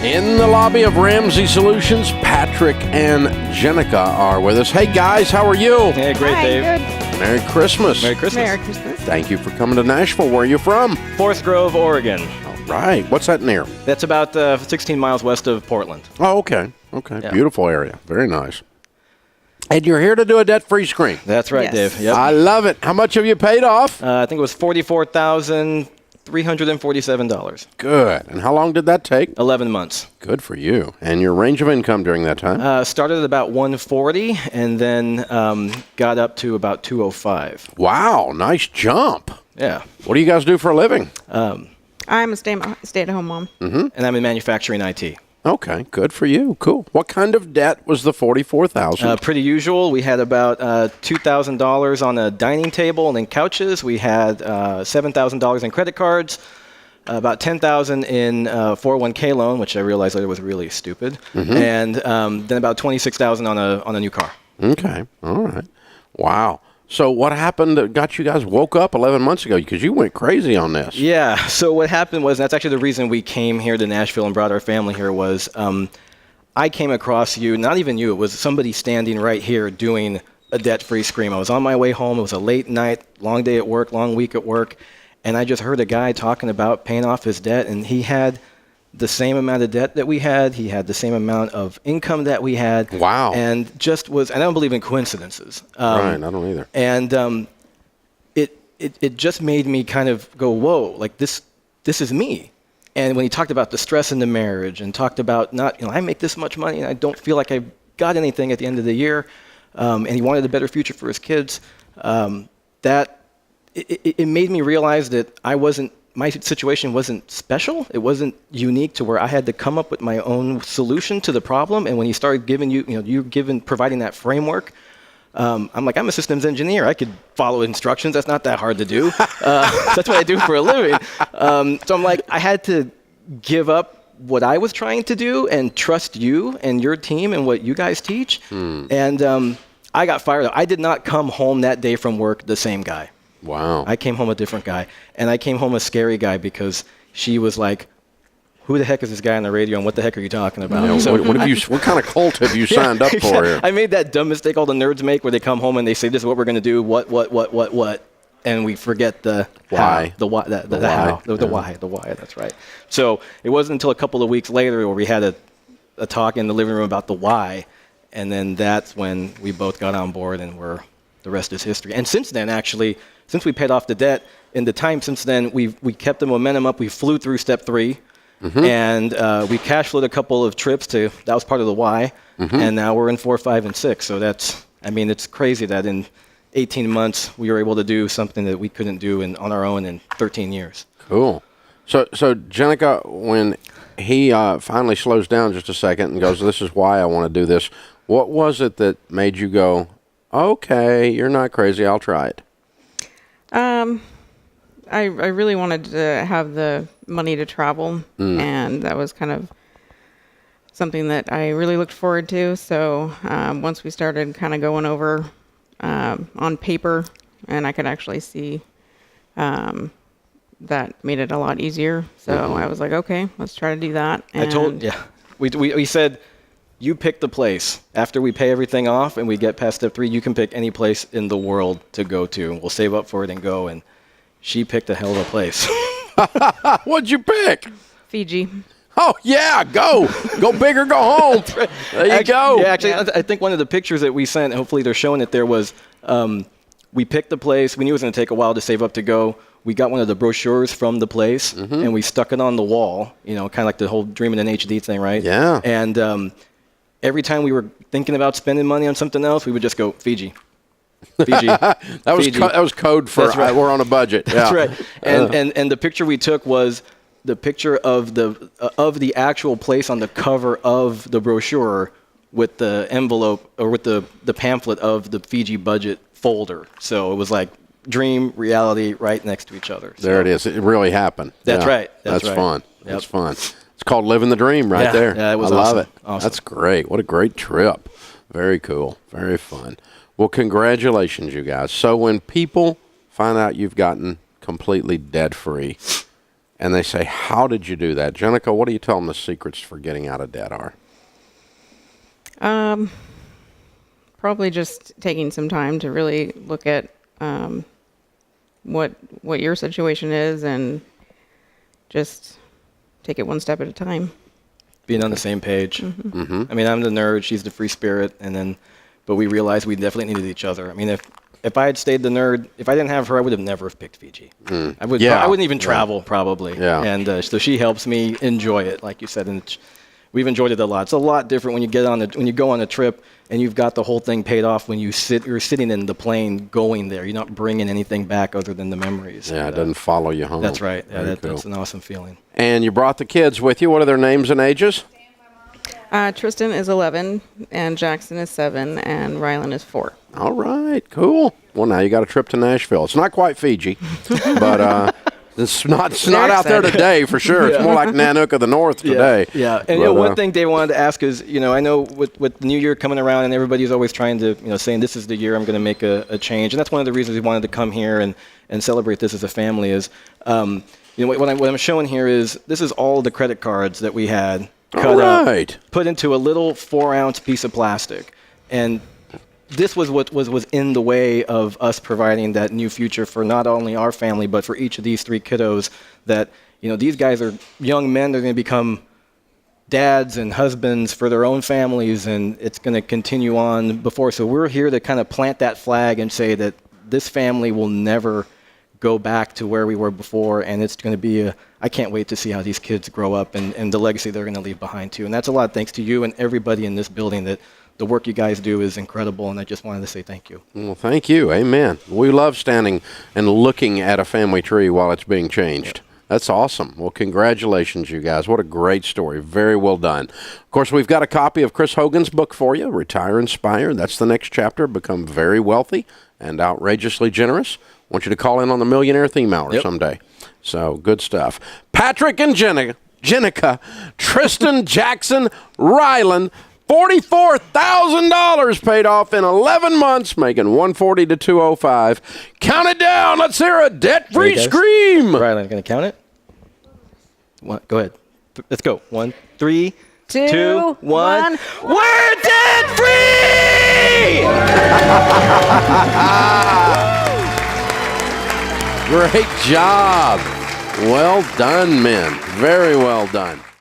In the lobby of Ramsey Solutions, Patrick and Jenica are with us. Hey, guys, how are you? Hey, great, Hi, Dave. good. Merry Christmas. Merry Christmas. Merry Christmas. Thank you for coming to Nashville. Where are you from? Forest Grove, Oregon. All right. What's that near? That's about 16 miles west of Portland. Oh, okay. Okay. Yeah. Beautiful area. Very nice. And you're here to do a debt-free screen. That's right, Yes. Dave. Yep. I love it. How much have you paid off? I think it was $44,347. Good. And how long did that take? 11 months. Good for you. And your range of income during that time? Started at about 140 and then got up to about 205. Wow. Nice jump. Yeah. What do you guys do for a living? I'm a stay-at-home mom. And I'm in manufacturing IT. Okay. Good for you. Cool. What kind of debt was the $44,000? Pretty usual. We had about $2,000 on a dining table and then couches. We had $7,000 in credit cards, about $10,000 in 401k loan, which I realized later was really stupid, and then about $26,000 on a new car. Okay. All right. Wow. So what happened that got you guys woke up 11 months ago? Because you went crazy on this. Yeah. So what happened was, and that's actually the reason we came here to Nashville and brought our family here, was I came across you, not even you, it was somebody standing right here doing a debt-free scream. I was on my way home. It was a late night, long day at work, long week at work, and I just heard a guy talking about paying off his debt, and he had the same amount of debt that we had. He had the same amount of income that we had. Wow. And just was, and I don't believe in coincidences. Right, I don't either. And it just made me kind of go, whoa, like this is me. And when he talked about the stress in the marriage and talked about I make this much money and I don't feel like I got anything at the end of the year, and he wanted a better future for his kids, it made me realize that my situation wasn't special. It wasn't unique to where I had to come up with my own solution to the problem. And when he started providing that framework, I'm like, I'm a systems engineer. I could follow instructions. That's not that hard to do. That's what I do for a living. So I'm like, I had to give up what I was trying to do and trust you and your team and what you guys teach. And I got fired up. I did not come home that day from work the same guy. Wow. I came home a different guy. And I came home a scary guy because she was like, who the heck is this guy on the radio and what the heck are you talking about? Yeah, So what kind of cult have you signed up for here? I made that dumb mistake all the nerds make where they come home and they say, this is what we're going to do, what, and we forget the why. how, the why, the how, the why, that's right. So it wasn't until a couple of weeks later where we had a talk in the living room about the why, and then that's when we both got on board and the rest is history. And since then, actually, since we paid off the debt, in the time since then, we kept the momentum up. We flew through step 3, and we cash flowed a couple of trips that was part of the why, and now we're in 4, 5, and 6. So it's crazy that in 18 months we were able to do something that we couldn't do on our own in 13 years. Cool. So Jenica, when he finally slows down just a second and goes, this is why I want to do this, what was it that made you go, okay, you're not crazy, I'll try it? I really wanted to have the money to travel, and that was kind of something that I really looked forward to. So once we started kind of going over on paper, and I could actually see that made it a lot easier. So I was like, okay, let's try to do that. And we said, you pick the place. After we pay everything off and we get past step 3, you can pick any place in the world to go to. We'll save up for it and go. And she picked a hell of a place. What'd you pick? Fiji. Oh, yeah, go big or go home. Right. There you go. Yeah, actually, I think one of the pictures that we sent, hopefully they're showing it there, was we picked the place. We knew it was going to take a while to save up to go. We got one of the brochures from the place, and we stuck it on the wall, kind of like the whole dreaming in HD thing, right? Yeah. And every time we were thinking about spending money on something else, we would just go, Fiji. Fiji. That was code for we're on a budget. That's right. And the picture we took was the picture of the actual place on the cover of the brochure with the envelope or with the pamphlet of the Fiji budget folder. So it was like dream, reality right next to each other. So there it is. It really happened. That's right. That's right. fun. Yep. That's fun. It's called living the dream right there. Yeah, it was I awesome. love it. Awesome. That's great. What a great trip. Very cool. Very fun. Well, congratulations, you guys. So when people find out you've gotten completely debt-free and they say, how did you do that? Jenica, what do you tell them the secrets for getting out of debt are? Probably just taking some time to really look at what your situation is and just take it one step at a time. Being on the same page. Mm-hmm. Mm-hmm. I mean, I'm the nerd, she's the free spirit, but we realized we definitely needed each other. I mean, if I had stayed the nerd, if I didn't have her, I would have never have picked Fiji. I wouldn't even travel probably. Yeah. And so she helps me enjoy it, like you said, and we've enjoyed it a lot. It's a lot different when you go on a trip and you've got the whole thing paid off when you're sitting in the plane going there. You're not bringing anything back other than the memories. Yeah, it doesn't follow you home. That's right. Yeah, Cool. that's an awesome feeling. And you brought the kids with you. What are their names and ages? Tristan is 11, and Jackson is 7, and Rylan is 4. All right, cool. Well, now you got a trip to Nashville. It's not quite Fiji, but it's not out there today for sure. It's more like Nanook of the North today. Yeah. And but, one thing Dave wanted to ask is, I know with the new year coming around and everybody's always trying to, saying this is the year I'm going to make a change. And that's one of the reasons we wanted to come here and celebrate this as a family is, what I'm showing here is this is all the credit cards that we had cut up, put into a little 4-ounce piece of plastic. And this was what was in the way of us providing that new future for not only our family, but for each of these 3 kiddos that, these guys are young men. They're going to become dads and husbands for their own families, and it's going to continue on before. So we're here to kind of plant that flag and say that this family will never go back to where we were before, and it's going to be I can't wait to see how these kids grow up and the legacy they're going to leave behind too. And that's a lot thanks to you and everybody in this building that the work you guys do is incredible, and I just wanted to say thank you. Well, thank you. Amen. We love standing and looking at a family tree while it's being changed. Yep. That's awesome. Well, congratulations, you guys. What a great story. Very well done. Of course, we've got a copy of Chris Hogan's book for you, Retire Inspired. That's the next chapter, Become Very Wealthy and Outrageously Generous. I want you to call in on the Millionaire Theme Hour someday. So, good stuff. Patrick and Jenica, Tristan, Jackson, Rylan, $44,000 paid off in 11 months, making $140 to $205. Count it down. Let's hear a debt-free scream. Rylan, going to count it? Go ahead. Let's go. 1, 3, 2, 1. We're debt-free! Great job. Well done, men. Very well done.